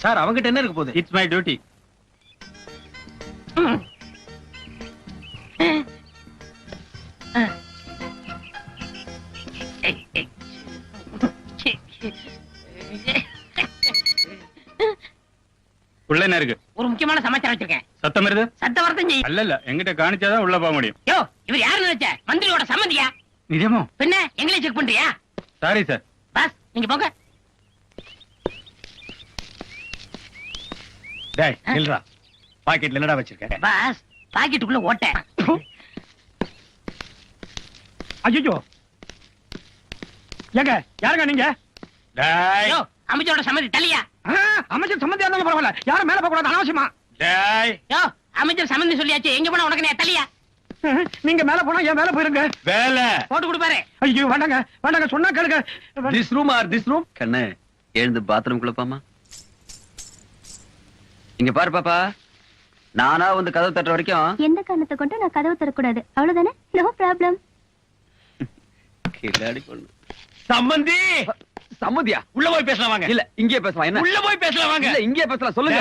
Sir அவங்கிட்ட என்ன இருக்கு போகுது? It's my duty. உள்ள என்ன இருக்கு? ஒரு முக்கியமான சமாச்சாரம் வச்சிருக்கேன். சத்தம் வருது. சத்த வரதும் செய்யும். அல்ல எங்கிட்ட காணிச்சாதான் உள்ள போக முடியும். யோ, இவர் யாரு நினைச்ச? மந்திரியோட சம்மந்தியா? நிஜமோ? பின்ன எங்களை செக் பண்றியா? Sorry sir. பாஸ் நீங்க போங்க. டேய் நில்றா. பாக்கெட்ல என்னடா வச்சிருக்க? பாஸ் பாக்கெட்டுக்குள்ள ஓட்ட. ஐயோ ஏங்க யாருங்க நீங்க? டேய் யோ, அமைச்சரோட சம்மதி தள்ளியா? அமைச்சர் சம்மந்தியா இருந்தாலும் பரவாயில்ல, யாரும் மேல போக கூடாது, அனாவசியமா. டேய் யோ, அமைச்சர் சம்மந்தி சொல்லியாச்சு, எங்க போனா உனக்கு நான் தள்ளியா? நீங்க மேல போனா ஏன் மேல போயிருங்க. வேலை போட்டு கொடுப்பாரு. ஐயோ வேண்டாங்க வேண்டாங்க, சொன்னா கேளுங்க. This room or this room. கண்ணு எழுந்து பாத்ரூம் குள்ளப்பாமா. இங்க பாரு பாப்பா, நானா வந்து கதவு தட்டுற வரைக்கும் எந்த காரணத்தை கொண்டு நான் கதவு தரக்கூடாது, அவ்வளவுதானே? No problem. கில்லாடி பொண்ணு. சம்மந்தி சம்மதியா? உள்ள போய் பேசலாம் வாங்க. இல்ல இங்கே பேசலாம். என்ன உள்ள போய் பேசலாம் வாங்க. இல்ல இங்கே பேசலாம், சொல்லுங்க.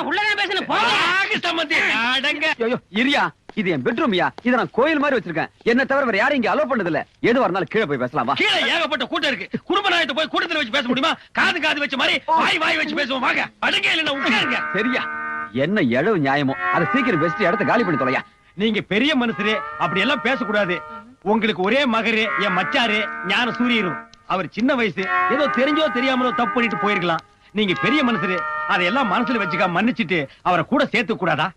உள்ளதான் பேசணும் போங்க. சம்மந்தி அடங்க. ஐயோ இரியா, இது என் பெட்ரூம்யா. இத நான் கோயில் மாதிரி வச்சிருக்கேன். என்ன தவிர வேற யாரும் இங்க அலோ பண்ணது இல்ல. எதுவா இருந்தாலும் கீழே போய் பேசலாம் வா. கீழே ஏகப்பட்ட கூட்டம் இருக்கு. குடும்ப நாயத்தை போய் கூட்டத்துல வச்சு பேச முடியுமா? காது வச்ச மாதிரி வாய் வச்சு பேசுவோம் வாங்க. அடங்க இல்ல உட்காருங்க. சரியா? என்ன எழவு நியாயமோ அதை சீக்கிரம் பெஸ்ட் இடத்த காலி பண்ணி தொலையா. நீங்க பெரிய மனுஷரு, அப்படி எல்லாம் பேசக்கூடாது. உங்களுக்கு ஒரே மகரு, என் மச்சாரு ஞான சூரியரும். அவர் சின்ன வயசு, ஏதோ தெரிஞ்சோ தெரியாமலோ தப்பு பண்ணிட்டு போயிருக்கலாம். நீங்க பெரிய மனுஷரு, அதையெல்லாம் மனசுல வச்சுக்க மன்னிச்சிட்டு அவரை கூட சேர்த்து கூடாதா?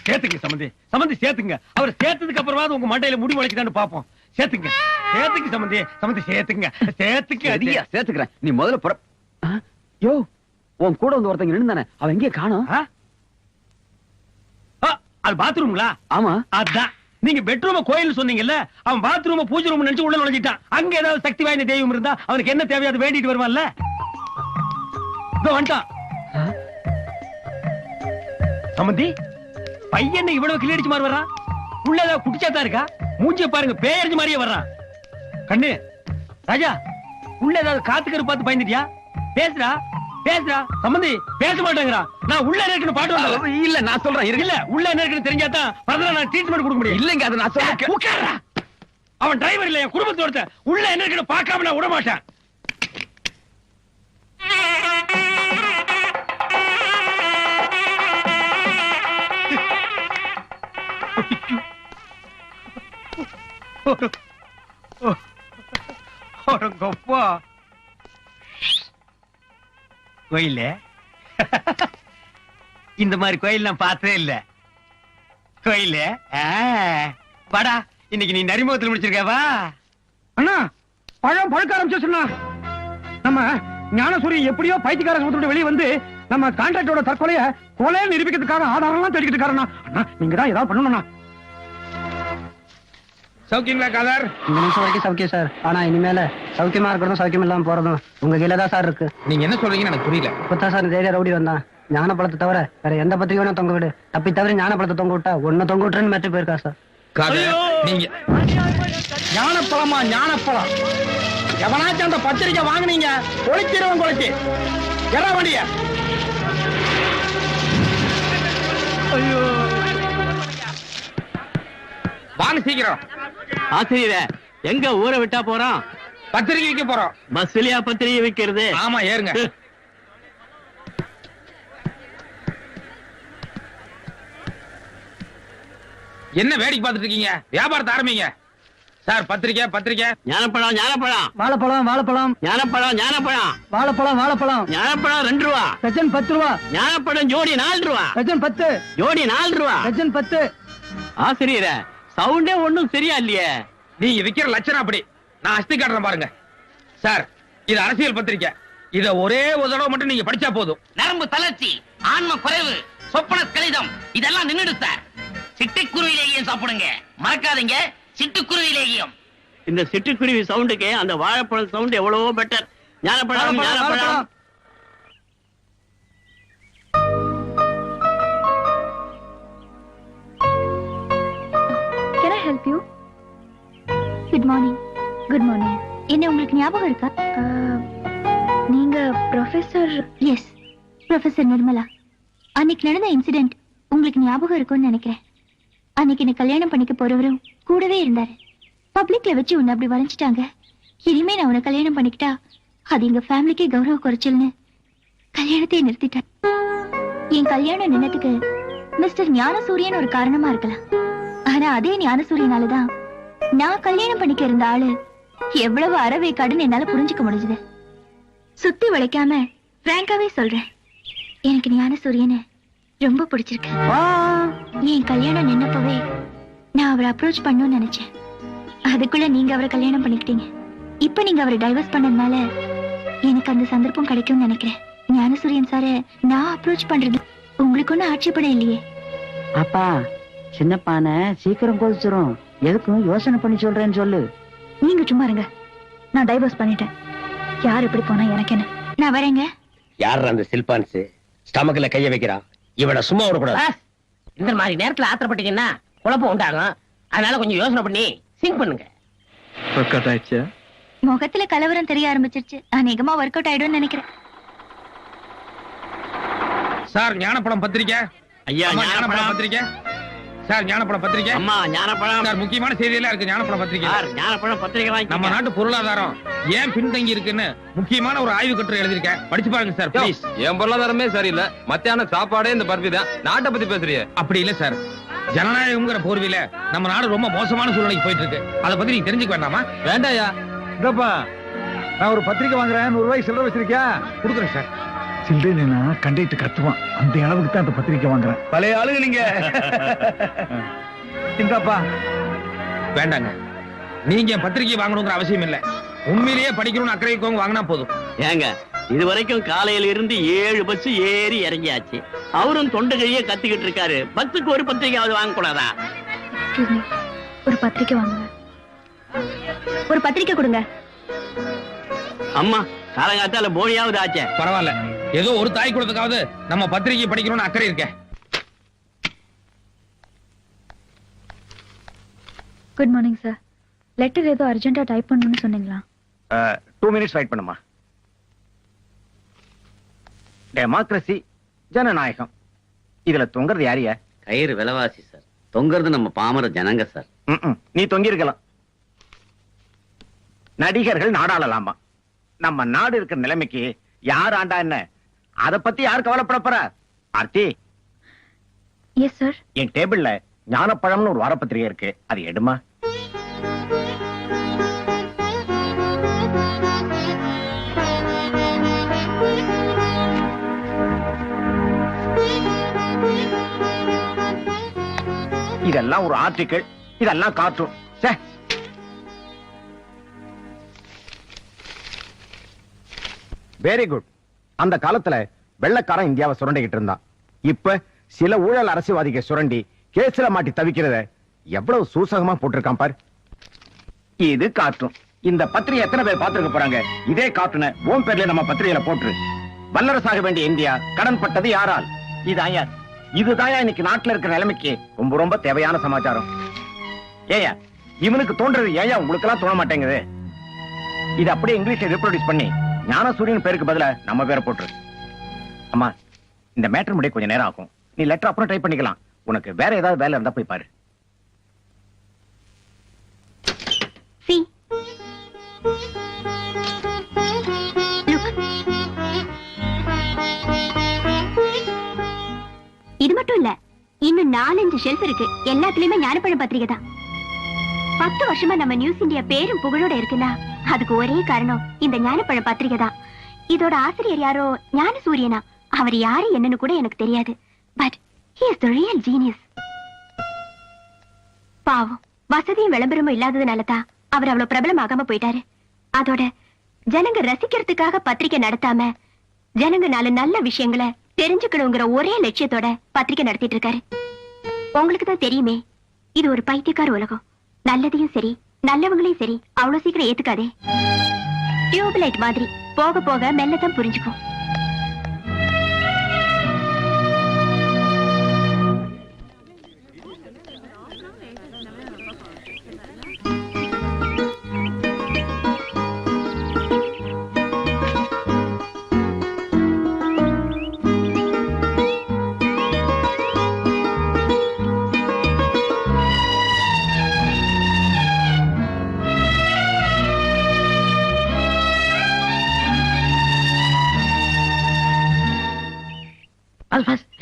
சேர்த்துங்க சம்பந்தி, சம்பந்தி சேர்த்துங்க. அவர் சேர்த்ததுக்கு அப்புறமா உங்க மண்டையில முடி முளைக்குதான்னு பாப்போம். சேர்த்துங்க சேர்த்துங்க சம்பந்தி, சம்பந்தி சேர்த்துங்க சேர்த்துக்கு. அதிகா சேர்த்துக்கிறேன். நீ முதல்ல புற. யோ, உன் கூட வந்து ஒருத்தங்க நின்னுதானே, அவன் எங்கே காணோம்? அது பாத்ரூம்ங்களா? ஆமா அதான். நீங்க பெட்ரூம கோயில் சொன்னீங்கல்ல, அவன் பாத்ரூம பூஜை ரூம் நினைச்சு உள்ள நுழைஞ்சிட்டான். அங்க ஏதாவது சக்தி வாய்ந்த தெய்வம் இருந்தா அவனுக்கு என்ன தேவையோ அதை வேண்டிட்டு வருவான்ல. இதோ வந்துட்டான். சம்பந்தி பையன் இவ்வளவு கிளியடிச்சு மாதிரி வர்றான். உள்ள ஏதாவது குடிச்சாதான் இருக்கா? மூஞ்சிய பாருங்க, பேயறிஞ்சு மாதிரியே வர்றான். கண்ணு ராஜா, உள்ள ஏதாவது காத்துக்கரு பார்த்து பயந்துட்டியா? பேசுறா பேசுறா. சம்பந்தி பேச மாட்டேங்கிறா. நான் உள்ள இருக்குன்னு பாட்டு இல்ல நான் சொல்றேன். இல்ல உள்ள என்ன இருக்குன்னு தெரிஞ்சாதான் பரதல நான் ட்ரீட்மெண்ட் கொடுக்க முடியும். இல்லங்க அதை நான் சொல்றேன். உட்கார்றா. அவன் டிரைவர் இல்ல, என் குடும்பத்தோட. உள்ள என்ன இருக்குன்னு பார்க்காம நான் விட மாட்டேன். ஒருங்கப்பா கோயில இந்த மாதிரி கோயில் நான் பார்த்ததே இல்ல. கோயில வாடா, இன்னைக்கு நீ நரிமுகத்தில் முடிச்சிருக்க வா. அண்ணா பழம் பழுக்க ஆரம்பிச்சு. நம்ம ஞானசூரியன் எப்படியோ பைத்தியக்கார சமூகத்தோட வெளியே வந்து நம்ம கான்ட்ராக்டோட தற்கொலைய கொலையை நிரூபிக்கிறதுக்காக ஆதாரம் எல்லாம் தேடிக்கிட்டு இருக்காருண்ணா. அண்ணா நீங்க தான் ஏதாவது பண்ணணும்ண்ணா. சௌக்கியங்களா காதர்? இந்த நிமிஷம் வரைக்கும் சௌக்கியம் சார். ஆனா இனிமேல சௌக்கியமா இருக்கிறதும் சௌக்கியம் இல்லாம போறதும் உங்க கீழே தான் சார் இருக்கு. நீங்க என்ன சொல்றீங்கன்னு எனக்கு புரியல. இப்பதான் சார் இந்த ஏரியா ரவுடி வந்தான். ஞானப்பழத்தை தவிர வேற எந்த பத்திரிகையும் தொங்க விடு, தப்பி தவிர ஞானப்பழத்தை தொங்க விட்டா ஒன்னு தொங்க விட்டுறேன்னு மெட்டு போயிருக்கா சார். நீங்க ஞானப்பழமா? ஞானப்பழம் எவனாச்சும் அந்த பத்திரிக்கை வாங்கினீங்க ஒழிச்சிருவன் கொலைச்சு. எறா வண்டிய. ஐயோ வாங்க சீக்கிரம். ஆசிரியரே, எங்க ஊரை விட்டா போறோம்? பத்திரிகைக்கு போறோம். பஸ்லயா பத்திரிகை வைக்கிறது? ஆமா ஏறுங்க. என்ன வேடிக்கை பார்த்துட்டு இருக்கீங்க? வியாபாரத்தை ஆரம்பிங்க. சார் பத்திரிக்கை பத்திரிக்கை. ஞானப்பழம் ஞானப்பழம் வாழைப்பழம் வாழைப்பழம் ஞானப்பழம் ஞானப்பழம் வாழைப்பழம் வாழைப்பழம் ஞானப்பழம் 2 ரூபா. டஜன் 10 ரூபா. ஞானப்பழம் ஜோடி 4 ரூபா. டஜன் 10. ஜோடி 4 ரூபா. டஜன் 10. ஆசிரியரே, சவுண்டே ஒண்ணும் சரியா இல்லையே. நீங்க விக்கிற லட்சணம் அப்படி. நான் அஸ்தி காட்டுறேன் பாருங்க. சார் இது அரசியல் பத்திரிக்கை. இத ஒரே ஒரு தடவை மட்டும் நீங்க படிச்சா போதும். நரம்பு தளர்ச்சி, ஆன்ம குறைவு, சொப்பன கலிதம் இதெல்லாம் நின்னுடு சார். சிட்டுக்குருவிலேயும் சாப்பிடுங்க, மறக்காதீங்க. சிட்டுக்குருவிலேயும். இந்த சிட்டுக்குருவி சவுண்டுக்கு அந்த வாழைப்பழம் சவுண்ட் எவ்வளவோ better. ஞானப்பழம் ஞானப்பழம். Can I help you? Good morning. Good morning. என்ன உங்களுக்கு ஞாபகம் இருக்கா? நீங்க ப்ரொஃபசர்? எஸ். ப்ரொஃபசர் நிர்மலா, அன்னைக்கு நடந்த இன்சிடென்ட் உங்களுக்கு ஞாபகம் இருக்கும்னு நினைக்கிறேன். அன்னைக்கு என்ன கல்யாணம் பண்ணிக்க போறவரும் கூடவே இருந்தாரு. பப்ளிக்ல வச்சு உன்னை அப்படி வளைஞ்சிட்டாங்க. இனிமே நான் உன்னை கல்யாணம் பண்ணிக்கிட்டா அது எங்க ஃபேமிலிக்கே கௌரவ குறைச்சல்னு கல்யாணத்தை நிறுத்திட்டேன். என் கல்யாணம் நின்னதுக்கு மிஸ்டர் ஞானசூரியன் ஒரு காரணமா இருக்கலாம். ஆனா அதே ஞானசூரியனாலதான் நான் கல்யாணம் பண்ணிக்க இருந்த ஆளு எவ்வளவு அறவே கடன் என்னால புரிஞ்சுக்க முடிஞ்சது. சுத்தி வளைக்காம பிராங்காவே சொல்றேன், எனக்கு ஞானசூரியனை ரொம்ப பிடிச்சிருக்கு. என் கல்யாணம் நின்னப்பவே நான் அவரை அப்ரோச் பண்ணணும்னு நினைச்சேன். அதுக்குள்ள நீங்க அவரை கல்யாணம் பண்ணிக்கிட்டீங்க. இப்ப நீங்க அவரை டைவர்ஸ் பண்ணதுனால எனக்கு அந்த சந்தர்ப்பம் கிடைக்கும்னு நினைக்கிறேன். ஞானசூரியன் சார நான் அப்ரோச் பண்றது உங்களுக்கு ஒன்னும் ஆட்சேபணம் இல்லையே? அப்பா, சின்னப்பான சீக்கிரம் கொதிச்சிரும். எதுக்கும் யோசனை பண்ணி சொல்றேன்னு சொல்லு. நீங்க சும்மா இருங்க. நான் டைவர்ஸ் பண்ணிட்டேன். யார் எப்படி போனா எனக்கு என்ன? நான் வரேங்க. யார் அந்த சில்பான்ஸ் ஸ்டமக்ல கைய வைக்கிறா? இவனை சும்மா விடக்கூடாது. இந்த மாதிரி நேரத்துல ஆத்திரப்பட்டீங்கன்னா குழப்பம் உண்டாகும். அதனால கொஞ்சம் யோசனை பண்ணி சிங்க் பண்ணுங்க. முகத்துல கலவரம் தெரிய ஆரம்பிச்சிருச்சு. அநேகமா ஒர்க் அவுட் ஆயிடும்னு நினைக்கிறேன். சார் ஞானப்பழம் பத்திரிக்கை. ஐயா, அம்மா, ஞானப்பழம் பத்திரிக்கை. சார் ஞானப்பழம் பத்திரிக்கை. அம்மா, ஞானப்பழம். சார் முக்கியமான செய்தியெல்லாம் இருக்கு ஞானப்பழம் பத்திரிக்கை. சார், ஞானப்பழம் பத்திரிகை வாங்கி. நம்ம நாட்டு பொருளாதாரம் ஏன் பின்தங்கி இருக்குன்னு முக்கியமான ஒரு ஆய்வு கட்டுரை எழுதிருக்கேன். படிச்சு பாருங்க சார் ப்ளீஸ். என் பொருளாதாரமே சரியில்லை. மத்தியான சாப்பாடே இந்த பருப்பி தான். நாட்டை பத்தி பேசுறிய? அப்படி இல்ல சார், ஜனநாயகம்ங்கிற போர்வில நம்ம நாடு ரொம்ப மோசமான சூழ்நிலைக்கு போயிட்டு இருக்கு. அதை பத்தி நீங்க தெரிஞ்சுக்க வேண்டாமா? வேண்டாயா. இதப்பா, நான் ஒரு பத்திரிக்கை வாங்குறேன். 100 ரூபாய்க்கு சில்லறை வச்சிருக்கியா? கொடுக்குறேன் சார். சில்லறைனா கண்டிட்டு கத்துவான். அந்த அளவுக்கு தான் அந்த பத்திரிக்கை வாங்குறேன். பழைய ஆளுங்க நீங்க. இந்தப்பா. வேண்டாங்க, நீங்க பத்திரிக்கை வாங்கணுங்கிற அவசியம் இல்ல. உண்மையிலேயே படிக்கணும்னு அக்கறைக்கவங்க வாங்கினா போதும். ஏங்க, இது வரைக்கும் காலையில இருந்து 7 பஸ் ஏறி இறங்கியாச்சு. அவரும் தொண்டு கையே கத்திக்கிட்டு இருக்காரு. பஸ்ஸுக்கு ஒரு பத்திரிக்கையாவது வாங்க கூடாதா? ஒரு பத்திரிக்கை வாங்குங்க. ஒரு பத்திரிக்கை கொடுங்க. அம்மா, காலங்காத்தால போனியாவது ஆச்சே. பரவாயில்ல, ஏதோ ஒரு தாய் குலத்துக்காவது நம்ம பத்திரிகை படிக்கணும்னு அக்கறை இருக்க. Good morning sir. லெட்டர் ஏதோ அர்ஜென்ட்டா டைப் பண்ணணும்னு சொன்னீங்களா? 2 மினிட்ஸ் வெயிட் பண்ணுமா. டெமோக்ரசி, ஜனநாயகம், இதுல தொங்குறது யாரியா? கயிறு விலைவாசி சார். தொங்குறது நம்ம பாமர ஜனங்க சார். நீ தொங்கி இருக்கலாம். நடிகர்கள் நாடாளலாமா? நம்ம நாடு இருக்கிற நிலைமைக்கு யார் ஆண்டா என்ன? அத பத்தி யார் கவலைப்பட போறா? Aarthi, yes sir. என் டேபிள்ல ஞானப்பழம்னு ஒரு வாரப்பத்திரிகை இருக்கு, அது எடுமா. இதெல்லாம் ஒரு ஆர்டிக்கிள், இதெல்லாம் கார்ட்டூன். Very good. அந்த காலத்துல வெள்ளக்காரன் இந்தியாவை சுரண்டிக்கிட்டு இருந்தான். இப்ப சில ஊழல் அரசியல்வாதிக சுரண்டி கேஸ்ல மாட்டி தவிக்கிறத எவ்வளவு சூசகமா போட்டிருக்கான் பார். இது கார்ட்டூன். இந்த பத்திரிகை எத்தனை பேர் பார்த்திருக்க போறாங்க? இதே கார்ட்டூனை ஓம் பேர்ல நம்ம பத்திரிகையில போட்டு வல்லரசாக வேண்டிய இந்தியா கடன் பட்டது யாரால்? இதாயா இதுதாயா இன்னைக்கு நாட்டுல இருக்கிற நிலைமைக்கு ரொம்ப ரொம்ப தேவையான சமாச்சாரம். ஏயா இவனுக்கு தோன்றது ஏயா உங்களுக்கு எல்லாம் தோண மாட்டேங்குது? இது அப்படியே இங்கிலீஷ்ல ரீப்ரொடியூஸ் பண்ணி ஞானசூரியன் பேருக்கு பதிலா நம்ம பேரை போட்டுரு. அம்மா, இந்த மேட்டர் முடிய கொஞ்சம் நேரம் ஆகும். நீ லெட்டர் அப்புறம் டைப் பண்ணிக்கலாம். உனக்கு வேற ஏதாவது வேலை இருந்தா போய் பாரு. இது மட்டும் இல்ல, இன்னும் 4-5 ஷெல்ஃப் இருக்கு. எல்லாத்துலயுமே ஞானப்பழம் பத்திரிகை தான். 10 வருஷமா நம்ம நியூஸ் இந்தியா பேரும் புகழோட இருக்குன்னா அதுக்கு ஒரே காரணம் இந்த ஞானப்பழம் பத்திரிகை தான். இதோட ஆசிரியர் யாரோ ஞானசூரியனா? அவர் யாரு என்னன்னு கூட எனக்கு தெரியாது. But he is the real genius. பாவம், வசதியும் விளம்பரமும் இல்லாததுனாலதான் அவர் அவ்வளவு பிரபலமாகாம போயிட்டாரு. அதோட ஜனங்க ரசிக்கிறதுக்காக பத்திரிகை நடத்தாம ஜனங்க 4 நல்ல விஷயங்களை தெரிஞ்சுக்கணுங்கிற ஒரே லட்சியத்தோட பத்திரிகை நடத்திட்டு இருக்காரு. உங்களுக்கு தான் தெரியுமே, இது ஒரு பைத்தியக்கார உலகம். நல்லதையும் சரி நல்லவங்களையும் சரி அவ்வளவு சீக்கிரம் ஏத்துக்காதே. டியூப்லைட் மாதிரி போக போக மெல்லதான் புரிஞ்சுக்கும்.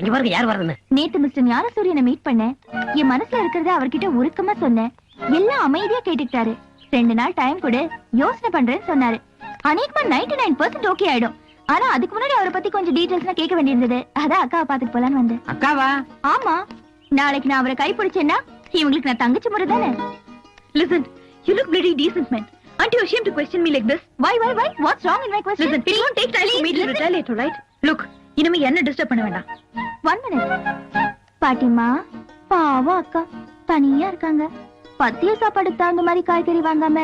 இங்க பாருங்க யார் வரதுன்னு. நேத்து மிஸ்டர் ஞானசூரியனை மீட் பண்ணேன். என் மனசுல இருக்கிறத அவர்கிட்ட உருக்கமா சொன்னேன். எல்லாம் அமைதியா கேட்டுக்கிட்டாரு. 2 நாள் டைம் கொடு, யோசனை பண்றேன்னு சொன்னாரு. அநேகமா 99% ஓகே ஆயிடும். ஆனா அதுக்கு முன்னாடி அவரை பத்தி கொஞ்சம் டீடைல்ஸ் கேட்க வேண்டியிருந்தது. அதான் அக்காவை பாத்துட்டு போலான்னு வந்தேன். அக்காவா? ஆமா, நாளைக்கு நான் அவரை கைப்பிடிச்சேன்னா இவங்களுக்கு நான் தங்கச்சி முறை தானே. Listen, you look bloody decent man. Aren't you ashamed to question me like this? Why? What's wrong in my question? Listen, it won't take time for me to retaliate, right? Look, இனிமே என்ன disturb பண்ண வேண்டாம். 1 minute. பாட்டிமா, பாவம் அக்கா தனியா இருக்காங்க. பத்திய சாப்பாடுக்கு தகுந்த மாதிரி காய்கறி வாங்காம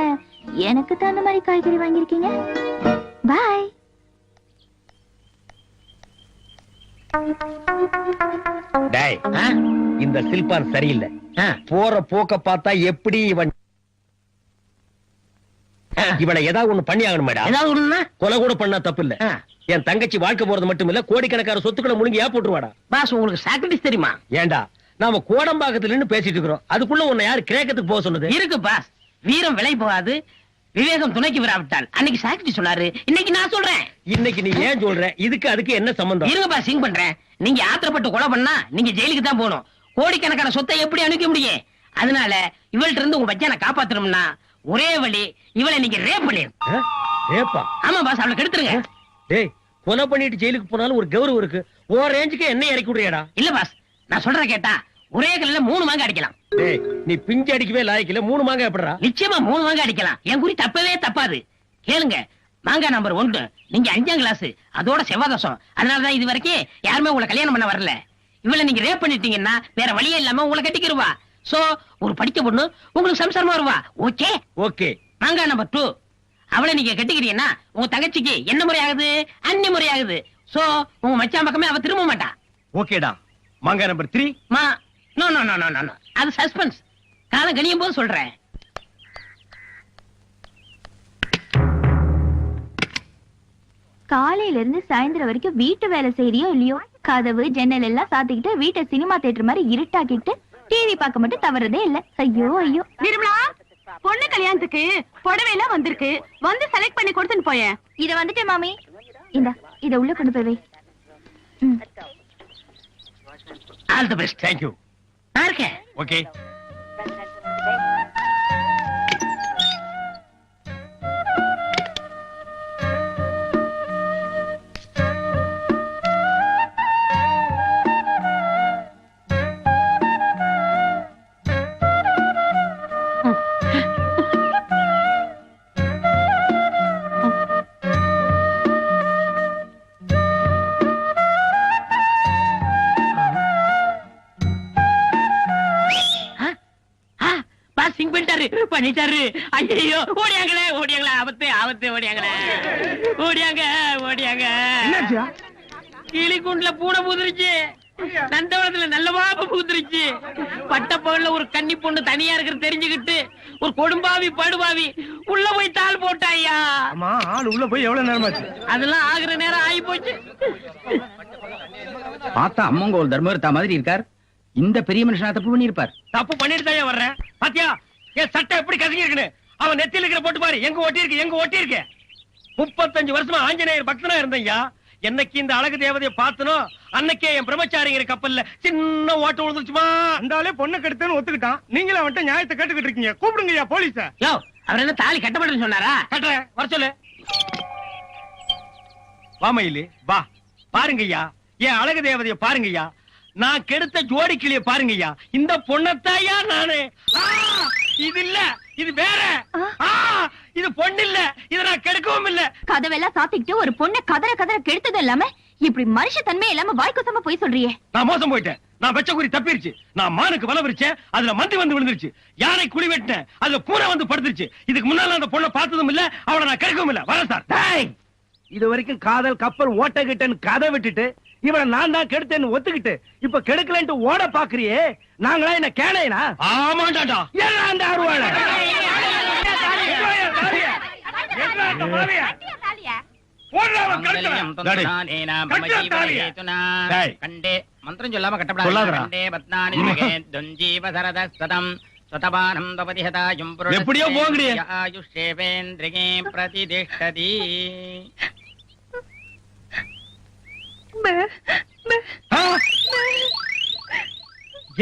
எனக்கு தகுந்த மாதிரி காய்கறி வாங்கிருக்கீங்க. பாய். டேய், இந்த சில்பான் சரியில்லை. போற போக்க பார்த்தா எப்படி இவனை ஏதாவது ஒண்ணு பண்ணி ஆகணும் மேடம். ஏதாவது ஒண்ணுன்னா கொலை கூட பண்ணா தப்பு இல்ல. என் தங்கச்சி வாழ்க்கை போறது மட்டும் இல்ல, கோடிக்கணக்கான சொத்துக்களை முழுங்கி போட்டுருவாடா. பாஸ் உங்களுக்கு சாக்ரிஃபைஸ் தெரியுமா? ஏண்டா நாம கோடம்பாக்கத்துல நின்னு பேசிட்டு இருக்கிறோம், அதுக்குள்ள உன்னை யாரு கிரேக்கத்துக்கு போக சொன்னது? இருக்கு பாஸ், வீரம் விலை போகாது, விவேகம் துணைக்கு விராவிட்டால். அன்னைக்கு சாக்ரிஃபைஸ் சொன்னாரு, இன்னைக்கு நான் சொல்றேன். இன்னைக்கு நீ ஏன் சொல்ற? இதுக்கு அதுக்கு என்ன சம்பந்தம்? இருங்க பாஸ், சிங் பண்றேன். நீங்க ஆத்திரப்பட்டு கொலை பண்ணா நீங்க ஜெயிலுக்கு தான் போகணும். கோடிக்கணக்கான சொத்தை எப்படி அனுப்ப முடியும்? அதனால இவள்கிட்ட இருந்து உங்க பச்சனை காப்பாத்தணும்னா ஒரே வழி, இவளை நீங்க ரேப் பண்ணிருங்க. ரேப்பா? ஆமா பாஸ், அவளை கெடுத்துருங்க. டேய், கொலை பண்ணிட்டு ஜெயிலுக்கு போனாலும் ஒரு கௌரவம் இருக்கு. ஓ ரேஞ்சுக்கு என்ன இறக்கி விடுறியாடா? இல்ல பாஸ், நான் சொல்ற கேட்டா ஒரே கல்ல 3 மாங்காய் அடிக்கலாம். டேய், நீ பிஞ்சு அடிக்கவே லாய்க்கல, 3 மாங்காய் எப்படிடா? நிச்சயமா 3 மாங்காய் அடிக்கலாம். என் குறி தப்பவே தப்பாது. கேளுங்க, மாங்காய் நம்பர் 1, நீங்க 5ஆம் கிளாஸ், அதோட செவ்வாதசம். அதனாலதான் இது வரைக்கும் யாருமே உங்களை கல்யாணம் பண்ண வரல. இவளை நீங்க ரேப் பண்ணிட்டீங்கன்னா வேற வழியே இல்லாம உங்களை கட்டிக்கிருவா. சோ ஒரு படிச்ச பொண்ணு உங்களுக்கு சம்சாரமா வருவா. Okay okay. மாங்காய் நம்பர் 2, அவளை நீங்க கட்டிக்கிறீங்கன்னா உங்க தங்கச்சிக்கு என்ன முறை ஆகுது? அன்னி முறை ஆகுது. சோ உங்க மச்சான் பக்கமே அவ திரும்ப மாட்டா. ஓகேடா. மாங்காய் number 3? No no no no no, அது சஸ்பென்ஸ். காலம் கணியும் போது சொல்றேன். காலையில இருந்து சாயந்தரம் வரைக்கும் வீட்டு வேலை செய்யறியோ இல்லையோ, கதவு ஜன்னல் எல்லாம் சாத்திக்கிட்டு வீட்டை சினிமா தியேட்டர் மாதிரி இருட்டாக்கிட்டு டிவி பார்க்க மட்டும் தவறதே இல்ல. ஐயோ ஐயோ. நிர்மலா, பொண்ணு கல்யாணத்துக்கு புடவை எல்லாம் வந்திருக்கு, வந்து செலக்ட் பண்ணி கொடுத்துட்டு போயேன். இத வந்துட்டேன் மாமி. இந்தா, இத உள்ள கொண்டு போய் வை. All the best. Thank you. நான் இருக்கேன். ஓகே. பண்ணிட்டாரு. ஐயோ, ஓடியாங்களே ஓடியாங்களே, ஆபத்து ஆபத்து, ஓடியாங்களே ஓடியாங்க ஓடியாங்க. கிளிக்குண்டுல பூனை பூந்துருச்சு, நந்தவனத்துல நல்ல பாப்ப பூந்துருச்சு. பட்டப்பகல்ல ஒரு கன்னி பொண்ணு தனியா இருக்கிறது தெரிஞ்சுக்கிட்டு ஒரு கொடும்பாவி படுபாவி உள்ள போய் தாள் போட்டாயா. ஆமா, ஆள் உள்ள போய் எவ்வளவு நேரமாச்சு? அதெல்லாம் ஆகுற நேரம் ஆகி போச்சு. பார்த்தா அம்மங்கோல் தர்மகர்த்தா மாதிரி இருக்கார். இந்த பெரிய மனுஷனா தப்பு பண்ணிருப்பார். தப்பு பண்ணிட்டு தான் வர்றேன். பாத்தியா என் சட்டை எப்படி கசங்கி இருக்குன்னு? அவன் நெத்தியில இருக்கிற போட்டு பாரு, எங்க ஒட்டி இருக்கு, எங்க ஒட்டி இருக்கு. 35 வருஷமா ஆஞ்சநேயர் பக்தனா இருந்தையா. என்னைக்கு இந்த அழகு தேவதையை பார்த்தனோ அன்னைக்கே என் பிரம்மச்சாரிங்கிற கப்பல்ல சின்ன ஓட்ட விழுந்துச்சுமா. அந்தாலே பொண்ணு கெடுத்தேன்னு ஒத்துக்கிட்டான். நீங்களும் அவன்கிட்ட நியாயத்தை கேட்டுக்கிட்டு இருக்கீங்க. கூப்பிடுங்கய்யா போலீஸ. யோ, அவர் என்ன தாலி கட்டப்பட்டு சொன்னாரா? கட்டுறேன், வர சொல்லு. வாமையிலே வா. பாருங்கய்யா, என் அழகு தேவதையை பாருங்கய்யா. நான் கெடுத்த ஜோடி கிளிய பாருங்கய்யா. இந்த பொண்ணத்தாயா நானு. இது இல்ல, இது வேற. இது பொண்ணு இல்ல, இத நான் கெடுக்கவும் இல்ல. கதவெல்லாம் சாத்திக்கிட்டு ஒரு பொண்ணை கதற கதற கெடுத்தது இல்லாம இப்படி மனுஷ தன்மை இல்லாம வாய்க்குசமா போய் சொல்றியே. நான் மோசம் போயிட்டேன். நான் வெச்ச குறி தப்பிருச்சு. நான் மானுக்கு வலை விரிச்சேன், அதுல மந்தி வந்து விழுந்துருச்சு. யானை குழி வெட்டினேன், அதுல பூனை வந்து படுத்துருச்சு. இதுக்கு முன்னால அந்த பொண்ணை பார்த்ததும் இல்ல, அவளை நான் கெடுக்கவும் இல்ல. வரேன் சார். இது வரைக்கும் காதல் கப்பல் ஓட்டகிட்டேன்னு கதை விட்டுட்டு இவனை நான் தான் கெடுத்தேன்னு ஒத்துக்கிட்டு இப்ப கெடுக்கலன்ட்டு ஓட பாக்குறியே. நாங்களா என்ன கேளையனா? ஆமாண்டாடா. என்ன அந்த அருவாளை மந்திரம் சொல்லாம கட்டப்படாது. எப்படியோ போங்கடி. பிரதிதிஷ்டதி.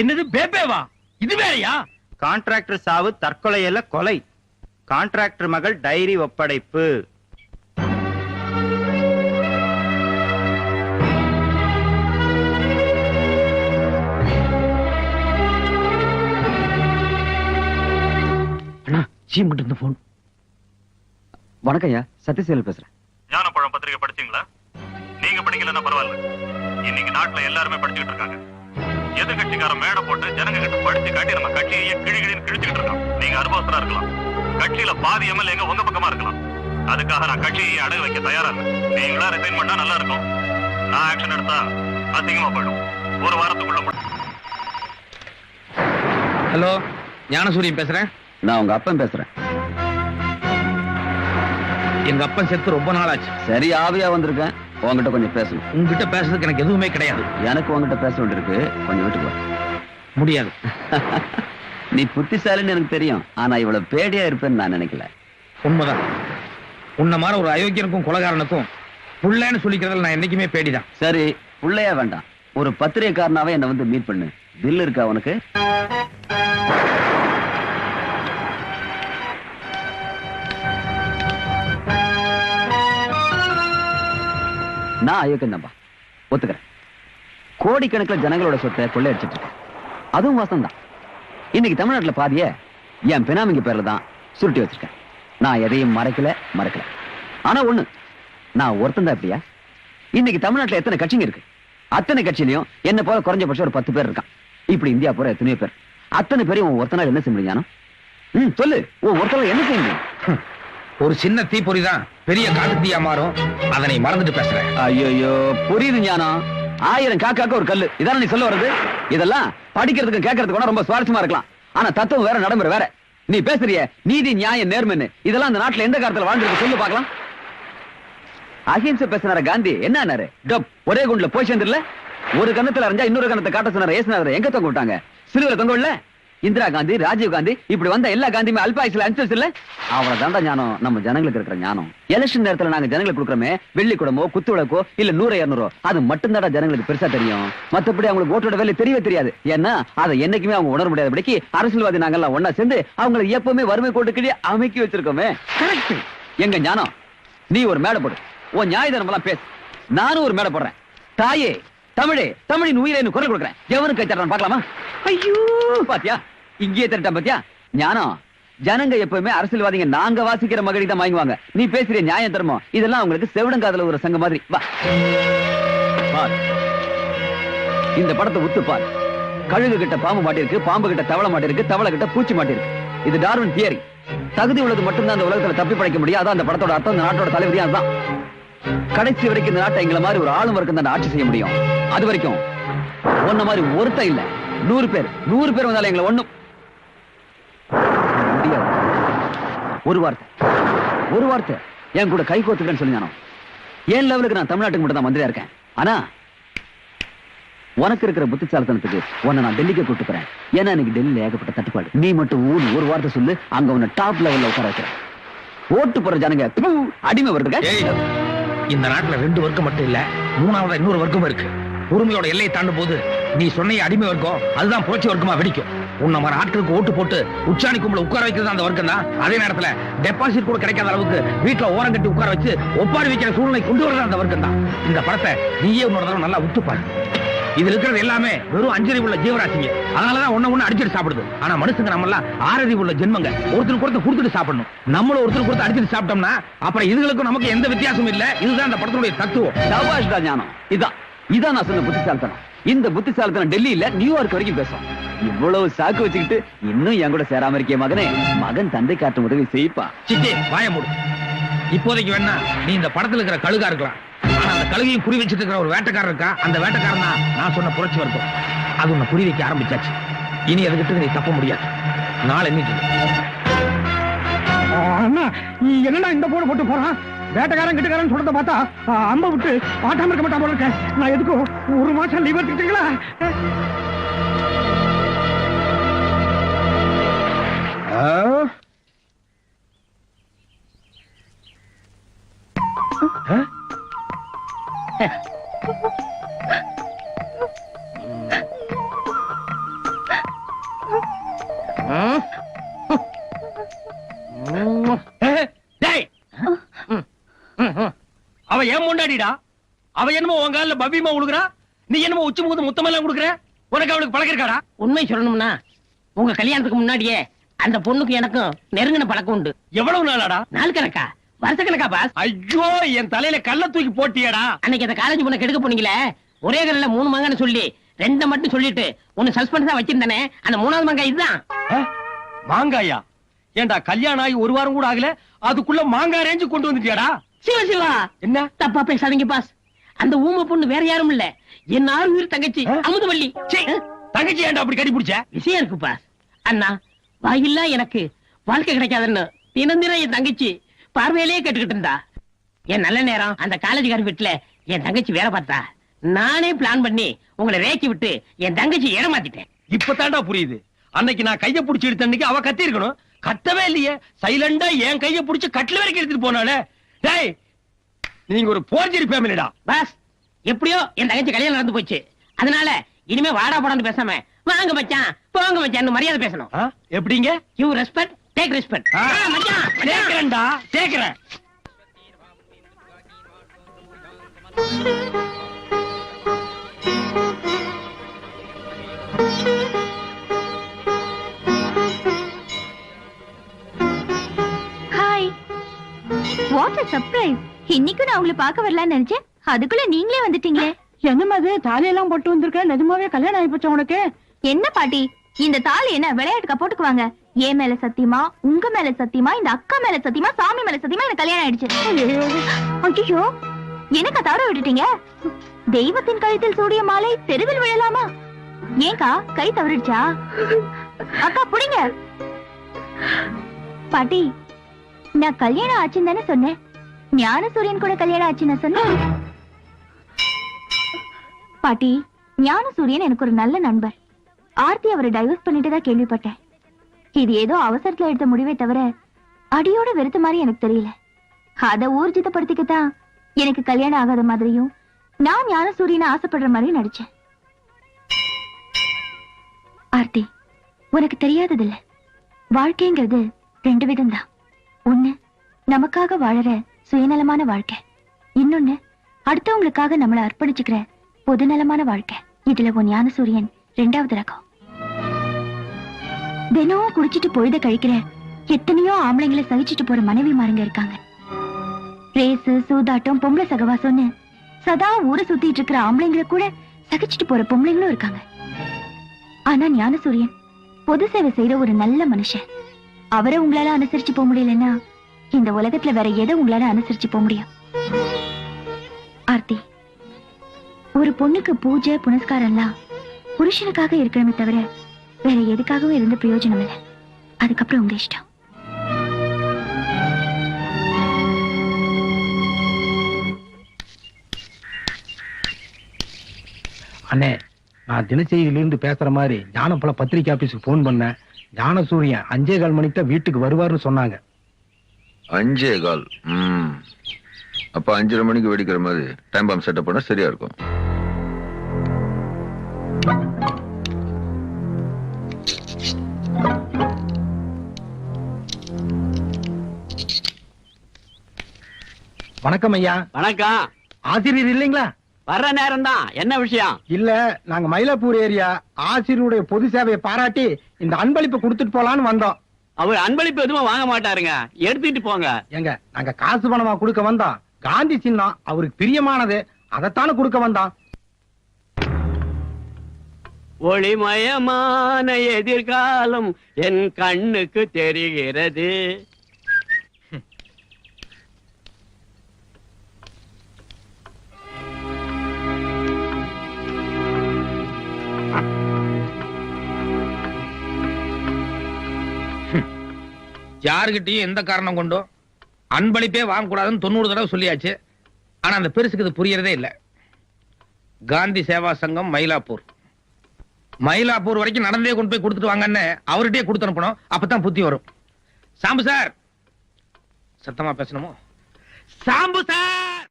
என்னது பேபேவா? இது வேறயா? கான்ட்ராக்டர் சாவு தற்கொலையில கொலை. கான்ட்ராக்டர் மகள் டைரி ஒப்படைப்பு. அண்ணா சீம் கிட்ட இருந்து போன். வணக்கம் ஐயா, சத்யசீலன் பேசுறேன். ஞானப்பழம் பத்திரிகை படிச்சீங்களா? நீங்க படிக்கலன்னா பரவாயில்ல, இன்னைக்கு நாட்டுல எல்லாருமே படிச்சுட்டு இருக்காங்க. எதிர்கட்சிக்காரன் மேடை போட்டு ஜனங்க கிட்ட படிச்சு காட்டி நம்ம கட்சியை கிழிகிழின்னு கிழிச்சுக்கிட்டு இருக்கோம். நீங்க அனுபவஸ்தரா இருக்கலாம், கட்சியில பாதி எம்எல்ஏங்க உங்க பக்கமா இருக்கலாம். அதுக்காக நான் கட்சியை அடகு வைக்க தயாரா இல்லை. நீங்களா ரிசைன் பண்ணா நல்லா இருக்கும். நான் ஆக்ஷன் எடுத்தா அசிங்கமா போயிடும். ஒரு வாரத்துக்குள்ள. ஹலோ, ஞானசூரியன் பேசுறேன். நான் உங்க அப்பன் பேசுறேன். எங்க அப்பன் செத்து ரொம்ப நாள் ஆச்சு. சரி, ஆவியா வந்திருக்கேன். உங்ககிட்ட கொஞ்சம் பேசணும். உங்ககிட்ட பேசுறதுக்கு எனக்கு எதுவுமே கிடையாது. எனக்கு உங்ககிட்ட பேச வேண்டியிருக்கு. கொஞ்சம் வீட்டுக்கு வா. முடியாது. நீ புத்திசாலின்னு எனக்கு தெரியும், ஆனா இவ்வளவு பேடியா இருப்பேன்னு நான் நினைக்கல. உண்மைதான். உன்ன மாதிரி ஒரு அயோக்கியனுக்கும் கொலகாரனுக்கும் புள்ளைன்னு சொல்லிக்கிறதுல நான் என்னைக்குமே பேடிதான். சரி, புள்ளையா வேண்டாம், ஒரு பத்திரிகைக்காரனாவே என்ன வந்து மீட் பண்ணு. பில் இருக்கா உனக்கு? நான் அயோக்கியம் தான்பா, ஒத்துக்கிறேன். கோடிக்கணக்கில் ஜனங்களோட சொத்தை கொள்ளையடிச்சிட்டு இருக்கேன், அதுவும் வாசம் தான். இன்னைக்கு தமிழ்நாட்டுல பாதிய என் பினாமிங்க பேர்ல தான் சுருட்டி வச்சிருக்கேன். நான் எதையும் மறைக்கல. ஆனா ஒண்ணு, நான் ஒருத்தன் தான் இப்படியா? இன்னைக்கு தமிழ்நாட்டுல எத்தனை கட்சிங்க இருக்கு? அத்தனை கட்சியிலையும் என்ன போல குறைஞ்சபட்சம் ஒரு 10 பேர் இருக்கான். இப்படி இந்தியா பூரா எத்தனையோ பேர். அத்தனை பேரையும் உன் ஒருத்தனால என்ன செய்ய முடியும்? சொல்லு, உன் ஒருத்தனால என்ன செய்ய முடியும்? ஒரு சின்ன தீப்பொறி தான் பெரிய காட்டு தீயா மாறும். அதனை மறந்துட்டு பேசுறேன். ஐயோ, புரியுது ஞானம். 1000 காக்காக்கு ஒரு கல்லு, இதான நீ சொல்ல வர்றது? இதெல்லாம் படிக்கிறதுக்கு கேட்கறதுக்கு ரொம்ப சுவாரஸ்யமா இருக்கலாம், ஆனா தத்துவம் வேற, நடைமுறை வேற. நீ பேசுறிய நீதி நியாயம் நேர்மைன்னு, இதெல்லாம் அந்த நாட்டுல எந்த காலத்துல வாழ்ந்துருக்கு சொல்லு பாக்கலாம். அஹிம்சை பேசினார காந்தி என்ன ஒரே குண்டுல போய் சேர்ந்துடல. ஒரு கண்ணத்துல அறிஞ்சா இன்னொரு கண்ணத்தை காட்ட சொன்னார ஏசுனார எங்க தொங்க விட்டாங்க? சிலுவையில தொங்க விடல. இந்திரா காந்தி, ராஜீவ் காந்தி, இப்படி வந்த எல்லா காந்தியுமே அல்பாயுசுல அனுப்பிச்சு இல்ல. அவளை தாண்டா ஞானம், நம்ம ஜனங்களுக்கு இருக்கிற ஞானம். எலெக்ஷன் நேரத்துல நாங்க ஜனங்களுக்கு கொடுக்குறோமே வெள்ளி குடமோ குத்து விளக்கோ இல்ல 100 200, அது மட்டும் தாண்டா ஜனங்களுக்கு பெருசா தெரியும். மத்தபடி அவங்களுக்கு ஓட்டோட வேலை தெரியவே தெரியாது. ஏன்னா அதை என்னைக்குமே அவங்க உணர முடியாதபடிக்கு அரசியல்வாதி நாங்கெல்லாம் ஒன்னா சேர்ந்து அவங்களை எப்பவுமே வறுமை கோட்டுக்கிட்டே அமைக்கி வச்சிருக்கோமே. எங்க ஞானம், நீ ஒரு மேடை போடு, உன் நியாயதனம் எல்லாம் பேசு. நானும் ஒரு மேடை போடுறேன். தாயே தமிழே, தமிழின் உயிரை குரல் கொடுக்குறேன். எவனுக்கு தட்டுறான் பார்க்கலாமா? ஐயோ பாத்தியா, இங்கேயே தட்டான் பாத்தியா? ஞானம், ஜனங்க எப்பவுமே அரசியல்வாதிங்க நாங்க வாசிக்கிற மகடி தான் வாங்குவாங்க. நீ பேசுற நியாயம் தர்மம் இதெல்லாம் உங்களுக்கு செவிடங்காதல ஒரு சங்க மாதிரி. வா பார், இந்த படத்தை உத்து பார். கழுகு கிட்ட பாம்பு மாட்டிருக்கு, பாம்பு கிட்ட தவளை மாட்டிருக்கு, தவளை கிட்ட பூச்சி மாட்டிருக்கு. இது டார்வின் தியரி. தகுதி உள்ளது மட்டும்தான் அந்த உலகத்துல தப்பி படைக்க முடியும். அதான் அந்த படத்தோட அர்த்தம். இந்த நாட்டோட தலைவரியா அதுதான். கடைசி வரைக்கும் இந்த நாட்டை எங்களை மாதிரி ஒரு ஆளும் வரைக்கும் தான் ஆட்சி செய்ய முடியும். அது வரைக்கும் ஒன்ன மாதிரி ஒருத்த இல்ல 100 பேர் வந்தாலும் எங்களை ஒண்ணும் முடியாது. ஒரு வார்த்தை என் கூட கை கோத்துக்கிறேன்னு சொல்லி ஞானம். என் லெவலுக்கு நான் தமிழ்நாட்டுக்கு மட்டும் தான் மந்திரியா இருக்கேன். ஆனா உனக்கு இருக்கிற புத்திசாலித்தனத்துக்கு உன்னை நான் டெல்லிக்கு கூட்டு போறேன். ஏன்னா இன்னைக்கு டெல்லியில ஏகப்பட்ட தட்டுப்பாடு. நீ மட்டும் ஒரு வார்த்தை சொல்லு, அங்க உன்னை டாப் லெவல்ல உட்கார வைக்கிறேன். ஓட்டு போற ஜனங்க அடிமை வருதுங்க. இந்த நாட்டுல 2 வர்க்கம் மட்டும் இல்ல, 3வது இன்னொரு வர்க்கம் இருக்கு. உரிமையோட எல்லையை தாண்டும் போது நீ சொன்ன அடிமை வர்க்கம் அதுதான் புரட்சி வர்க்கமா வெடிக்கும். உன்ன மாதிரி ஆட்களுக்கு ஓட்டு போட்டு உச்சாணி கும்பல உட்கார வைக்கிறது அந்த வர்க்கம் தான். அதே நேரத்துல டெபாசிட் கூட கிடைக்காத அளவுக்கு வீட்டுல ஓரம் கட்டி உட்கார வச்சு ஒப்பாரி வைக்கிற சூழ்நிலை கொண்டு வரது அந்த வர்க்கம் தான். இந்த படத்தை நீயே உன்னோட தடவை நல்லா உத்துப்பாரு. இதுல இருக்கிறது எல்லாமே வெறும் 5 அறிவு உள்ள ஜீவராசிங்க. அதனாலதான் ஒண்ணு அடிச்சுட்டு சாப்பிடுது. ஆனா மனுஷங்க நம்ம எல்லாம் 6 அறிவு உள்ள ஜென்மங்க. ஒருத்தருக்கு ஒருத்தர் கொடுத்துட்டு சாப்பிடணும். நம்மளும் ஒருத்தருக்கு ஒருத்தர் அடிச்சுட்டு சாப்பிட்டோம்னா அப்புறம் இதுகளுக்கும் நமக்கு எந்த வித்தியாசமும் இல்ல. இதுதான் அந்த படத்தினுடைய தத்துவம். சபாஷ் தான் ஞானம். இதான் நான் சொன்ன புத்திசாலித்தனம். இந்த புத்திசாலித்தனம் டெல்லியில நியூயார்க் வரைக்கும் பேசும். இவ்வளவு சாக்கு வச்சுக்கிட்டு இன்னும் என் கூட சேராம இருக்கிய மகனே, மகன் தந்தை காட்டும் உதவி செய்ப்பா. சிச்சி வாய மூடு. இப்போதைக்கு வேணா நீ இந்த படத்துல இருக்கிற கழுகா இருக்கலாம், ஆனா அந்த கழுகையும் குறி வச்சிட்டு இருக்கிற ஒரு வேட்டைக்காரர் இருக்கா. அந்த வேட்டைக்காரன் தான் நான் சொன்ன புரட்சி வர்க்கம். அது உன்னை குறி வைக்க ஆரம்பிச்சாச்சு. இனி அதுகிட்ட நீ தப்ப முடியாது. நாளை எண்ணிட்டு என்னடா இந்த போடு போட்டு போறான்? வேட்டைக்காரன் கிட்டக்காரன் சொல்றத பார்த்தா அம்ப விட்டு ஆட்டாம இருக்க மாட்டான் போல இருக்கேன். நான் எதுக்கும் 1 மாசம் லீவ் எடுத்துக்கிட்டீங்களா? அவ ஏன் முண்டாடிடா? அவ என்னமோ உன் கால பவ்யமா உழுகுறா, நீ என்னமோ உச்சி முகத்து முத்தமெல்லாம் கொடுக்குற. உனக்கு அவளுக்கு பழகிருக்காடா? உண்மை சொல்லணும்னா உங்க கல்யாணத்துக்கு முன்னாடியே அந்த பொண்ணுக்கு எனக்கும் நெருங்கின பழக்கம் உண்டு. எவ்வளவு நாளாடா? நாள் கணக்கா, வருஷ கணக்கா பாஸ்? ஐயோ, என் தலையில கல்ல தூக்கி போட்டியடா. அன்னைக்கு அந்த காலேஜ் பொண்ணை கெடுக்க போனீங்களே, ஒரே கல்ல 3 மங்கன்னு சொல்லி 2 மட்டும் சொல்லிட்டு ஒன்னு சஸ்பென்ஸ் தான் வச்சிருந்தானே, அந்த 3வது மங்காய் இதுதான். மாங்காயா? ஏண்டா கல்யாணம் ஆகி 1 வாரம் கூட ஆகல, அதுக்குள்ள மாங்காய் ரேஞ்சு கொண்டு வந்துட்டியாடா? சிவா சிவா, என்ன தப்பா பேசாதீங்க பாஸ். அந்த ஊமை பொண்ணு வேற யாரும் இல்ல, என் 6 உயிர் தங்கச்சி அமுதவள்ளி. தங்கச்சி ஏண்டா அப்படி கடி பிடிச்ச? விஷயம் இருக்கு பாஸ். அண்ணா, வாயில்லா எனக்கு வாழ்க்கை கிடைக்காதுன்னு தினம் என் தங்கச்சி பார்வையிலேயே கேட்டுக்கிட்டு இருந்தா. என் நல்ல நேரம் அந்த காலேஜ்கார வீட்டுல என் தங்கச்சி வேலை பார்த்தா, நானே பிளான் பண்ணி உங்களை ரேக்கி விட்டு என் தங்கச்சி ஏமாத்திட்டேன். இப்பதான்டா புரியுது. அன்னைக்கு நான் கைய புடிச்சு எடுத்த அன்னைக்கு அவ கத்தி இருக்கணும், கத்தவே இல்லையே. சைலண்டா என் கைய புடிச்சு கட்டில வரைக்கும் எடுத்துட்டு போனாலே. டேய், நீங்க ஒரு போர்ஜரி ஃபேமிலிடா. பாஸ், எப்படியோ என் தங்கச்சி கல்யாணம் நடந்து போச்சு. அதனால இனிமே வாடா போடான்னு பேசாம வாங்க மச்சான் போங்க மச்சான் மரியாதை பேசணும். எப்படிங்க? You respect, take respect. மச்சான் கேக்குறேன்டா, கேக்குறேன். Hi, what a surprise. இன்னைக்கு நான் உங்களை பார்க்க வரலாம்னு நினைச்சேன், அதுக்குள்ள நீங்களே வந்துட்டீங்களே. என்னமா அது தாலியெல்லாம் போட்டு வந்திருக்க? நிஜமாவே கல்யாணம் ஆயிப்போச்சு உனக்கு? என்ன பாட்டி, இந்த தாலி என்ன விளையாட்டுக்கா போட்டுக்குவாங்க? என் மேல சத்தியமா, உங்க மேல சத்தியமா, இந்த அக்கா மேல சத்தியமா, சாமி மேல சத்தியமா எனக்கு கல்யாணம் ஆயிடுச்சு. ஐயோ, எனக்கா தவற விட்டுட்டீங்க? தெய்வத்தின் கழுத்தில் சூடிய மாலை தெருவில் விழலாமா? ஏங்கா கை தவறிடுச்சா? அக்கா புடிங்க. பாட்டி, நான் கல்யாணம் ஆச்சுன்னு தானே சொன்னேன். ஞானசூரியன் கூட கல்யாணம் ஆச்சுன்னு சொன்னேன். பாட்டி, ஞானசூரியன் எனக்கு ஒரு நல்ல நண்பர். ஆர்த்தி அவரை டைவர்ஸ் பண்ணிட்டு தான் கேள்விப்பட்டேன். இது ஏதோ அவசரத்துல எடுத்த முடிவே தவிர அடியோட வெறுத்த மாதிரி எனக்கு தெரியல. அதை ஊர்ஜிதப்படுத்திக்கத்தான் எனக்கு கல்யாணம் ஆகாத மாதிரியும் நான் ஞானசூரியனை ஆசைப்படுற மாதிரியும் நடிச்சேன். ஆர்த்தி, உனக்கு தெரியாததில்ல, வாழ்க்கைங்கிறது 2 விதம் தான். ஒண்ணு நமக்காக வாழற சுயநலமான வாழ்க்கை, இன்னொன்னு அடுத்தவங்களுக்காக நம்மளை அர்ப்பணிச்சுக்கிற பொதுநலமான வாழ்க்கை. இதுல உன் ஞானசூரியன் 2வது ரகம். தினம் குடிச்சிட்டு பொழுத கழிக்கிற எத்தனையோ ஆம்பளைங்களை சகிச்சுட்டு போற மனைவி மாருங்க இருக்காங்க. ரேசு, சூதாட்டம், பொம்பளை சகவாசம்னு சதா ஊரை சுத்திட்டு இருக்கிற ஆம்பளைங்களை கூட சகிச்சுட்டு போற பொம்பளைங்களும் இருக்காங்க. ஆனா ஞானசூரியன் பொது சேவை செய்யற ஒரு நல்ல மனுஷன். அவரை உங்களால அனுசரிச்சு போக முடியலன்னா இந்த உலகத்துல வேற எதை உங்களால அனுசரிச்சு போக முடியும்? ஆர்த்தி, ஒரு பொண்ணுக்கு பூஜை புனஸ்காரம் எல்லாம் புருஷனுக்காக இருக்கணுமே தவிர வேற எதுக்காகவும் இருந்து பிரயோஜனம் இல்லை. அதுக்கப்புறம் உங்க இஷ்டம். அண்ணே, நான் தினச்செய்தியிலிருந்து பேசுற மாதிரி ஞானப்பழ பத்திரிகை ஆபீஸுக்கு போன் பண்ணேன். ஞானசூரியன் 5:15 மணிக்கு தான் வீட்டுக்கு வருவாருன்னு சொன்னாங்க. 5:15? அப்ப 5:30 மணிக்கு வெடிக்கிற மாதிரி டைம் பாம் செட்டப் பண்ணா சரியா இருக்கும். வணக்கம் ஐயா. வணக்கம். ஆசிரியர் இல்லைங்களா? வர்ற நேரம் தான். என்ன விஷயம்? இல்ல, நாங்க மயிலாப்பூர் ஏரியா ஆசிரியருடைய பொது சேவையை பாராட்டி இந்த அன்பளிப்பை கொடுத்துட்டு போலான்னு வந்தோம். அவர் அன்பளிப்பு எதுவும் வாங்க மாட்டாருங்க, எடுத்துட்டு போங்க. எங்க நாங்க காசு பணமா கொடுக்க வந்தோம். காந்தி சின்னம் அவருக்கு பிரியமானது, அதைத்தானே கொடுக்க வந்தோம். ஒளிமயமான எதிர்காலம் என் கண்ணுக்கு தெரிகிறது. யாருகிட்டயும் எந்த காரணம் கொண்டோ அன்பளிப்பே வாங்க கூடாதுன்னு 90 தடவை சொல்லியாச்சு. ஆனா அந்த பெருசுக்கு இது புரியறதே இல்ல. காந்தி சேவா சங்கம் மயிலாப்பூர் வரைக்கும் நடந்தே கொண்டு போய் கொடுத்துட்டு வாங்கன்னு அவர்கிட்டயே கொடுத்து அனுப்பணும். அப்பதான் புத்தி வரும். சாம்பு சார், சத்தமா பேசணுமோ? சாம்பு சார்!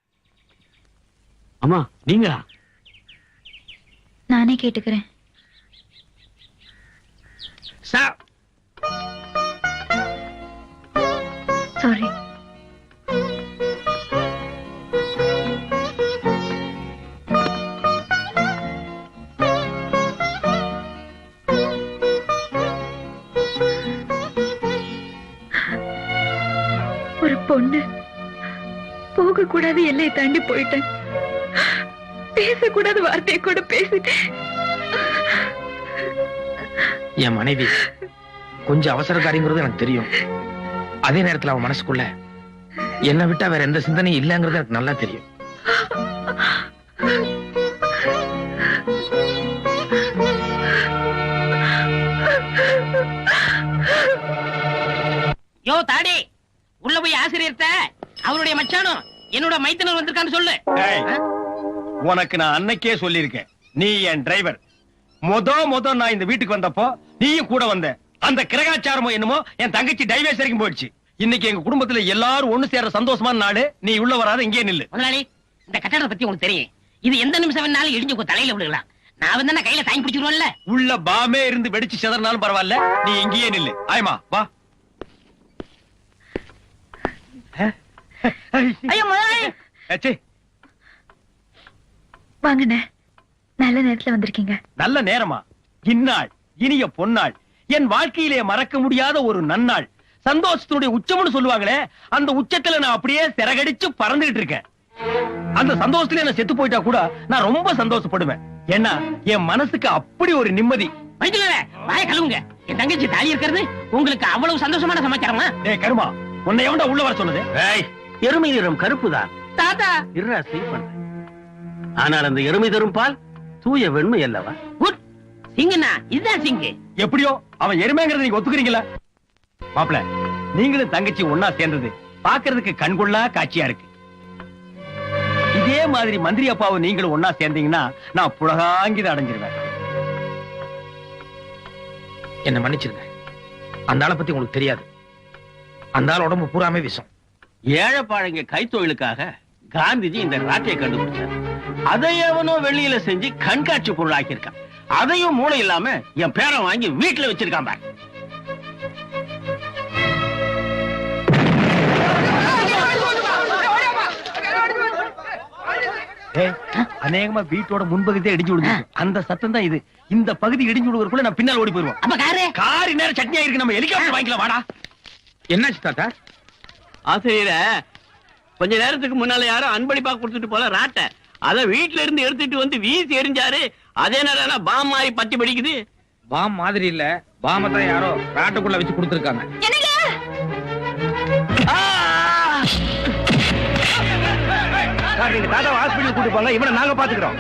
அம்மா நீங்களா? நானே கேட்டுக்கிறேன். Sir, sorry. போக கூடாது எல்லையை தாண்டி போயிட்டேன். பேசக்கூடாத வார்த்தையை கூட பேசிட்டேன். என் மனைவி கொஞ்சம் அவசரக்காரிங்கிறது எனக்கு தெரியும். அதே நேரத்துல அவன் மனசுக்குள்ள என்னை விட்டா வேற எந்த சிந்தனையும் இல்லைங்கிறது எனக்கு நல்லா தெரியும். யோ தாடி, உள்ள போய் ஆசிரியர்ட்ட அவருடைய மச்சானும் என்னோட மைத்தனர் வந்திருக்கான்னு சொல்லு. உனக்கு நான் அன்னைக்கே சொல்லியிருக்கேன், நீ என் டிரைவர். மொத நான் இந்த வீட்டுக்கு வந்தப்போ நீயும் கூட வந்த. அந்த கிரகாச்சாரமோ என்னமோ என் தங்கச்சி டைவர்ஸ் வரைக்கும் போயிடுச்சு. இன்னைக்கு எங்க குடும்பத்துல எல்லாரும் ஒண்ணு சேர சந்தோஷமான நாடு. நீ உள்ள வராத, இங்கே நில்லு. முதலாளி, இந்த கட்டடத்தை பத்தி உங்களுக்கு தெரியும். இது எந்த நிமிஷம் வேணாலும் இடிஞ்சு தலையில விழுகலாம். நான் வந்து கையில தாங்கி பிடிச்சிருவேன்ல. உள்ள பாமே இருந்து வெடிச்சு செதறனாலும் பரவாயில்ல, நீ இங்கேயே நில்லு. ஆயமா வா. ஐயோ முதலாளி, வாங்கண்ணே, நல்ல நேரத்துல வந்திருக்கீங்க. நல்ல நேரமா? இந்நாள் இனிய பொன்னாள், என் வாழ்க்கையிலே மறக்க முடியாத ஒரு நன்னாள். சந்தோஷத்தினுடைய உச்சம்னு சொல்லுவாங்களே, அந்த உச்சத்துல நான் அப்படியே சிறகடிச்சு பறந்துகிட்டு இருக்கேன். அந்த சந்தோஷத்துல நான் செத்து போயிட்டா கூட நான் ரொம்ப சந்தோஷப்படுவேன். ஏன்னா என் மனசுக்கு அப்படி ஒரு நிம்மதி. வாய கழுவுங்க. என் தங்கச்சி தாலி இருக்கிறது உங்களுக்கு அவ்வளவு சந்தோஷமான சமாச்சாரமா? டேய் கருமா, உன்னை எவன்டா உள்ள வர சொன்னது? எருமை நிறம் கருப்புதான் தாத்தா. இருடா சீப் பண்றேன். ஆனால் அந்த எருமை தரும் பால் தூய வெண்மை அல்லவா? குட் சிங்கண்ணா, இதுதான் சிங்கு. எப்படியோ அவன் எருமைங்கிறத நீங்க ஒத்துக்கிறீங்களா? மாப்பிள, நீங்களும் தங்கச்சி ஒன்னா சேர்ந்தது பாக்குறதுக்கு கண்கொள்ளா காட்சியா இருக்கு. இதே மாதிரி மந்திரி அப்பாவும் நீங்களும் ஒன்னா சேர்ந்தீங்கன்னா நான் புலகாங்கித அடைஞ்சிருவேன். என்ன மன்னிச்சிருங்க. அந்த ஆளை பத்தி உங்களுக்கு தெரியாது. அந்த ஆள் உடம்பு பூராமே விஷம். ஏழைப்பாழைங்க கைத்தொழிலுக்காக காந்திஜி இந்த ராட்டையை கண்டுபிடிச்சார். அதை எவனோ வெளியில செஞ்சு கண்காட்சி பொருளாக்கி இருக்கான். அதையும் மூளை இல்லாம என் பேரை வாங்கி வீட்டுல வச்சிருக்கான் பாரு. அநேகமா வீட்டோட முன்பகுதியே இடிஞ்சு விடுங்க. அந்த சத்தம் தான் இது. இந்த பகுதி இடிஞ்சு விடுவதற்குள்ள நான் பின்னால் ஓடி போயிருவோம். அப்ப காரி நேரம் சட்னியா இருக்கு, நம்ம ஹெலிகாப்டர் வாங்கிக்கலாம். வாடா. என்னாச்சு தாத்தா? ஆசிரியர கொஞ்ச நேரத்துக்கு முன்னால யாரும் அன்பளிப்பா கொடுத்துட்டு போல ராட்டை, அத வீட்டுல இருந்து எடுத்துட்டு வந்து வீசி எரிஞ்சாரு. அதே நேரம் பாம் மாதிரி பத்தி படிக்குது. பாம் மாதிரி இல்ல, பாம தான் யாரோ ராட்டுக்குள்ள வச்சு கொடுத்துருக்காங்க. நீங்க தாத்தா ஹாஸ்பிட்டல் கூட்டு போங்க, இவனை நாங்க பாத்துக்கிறோம்.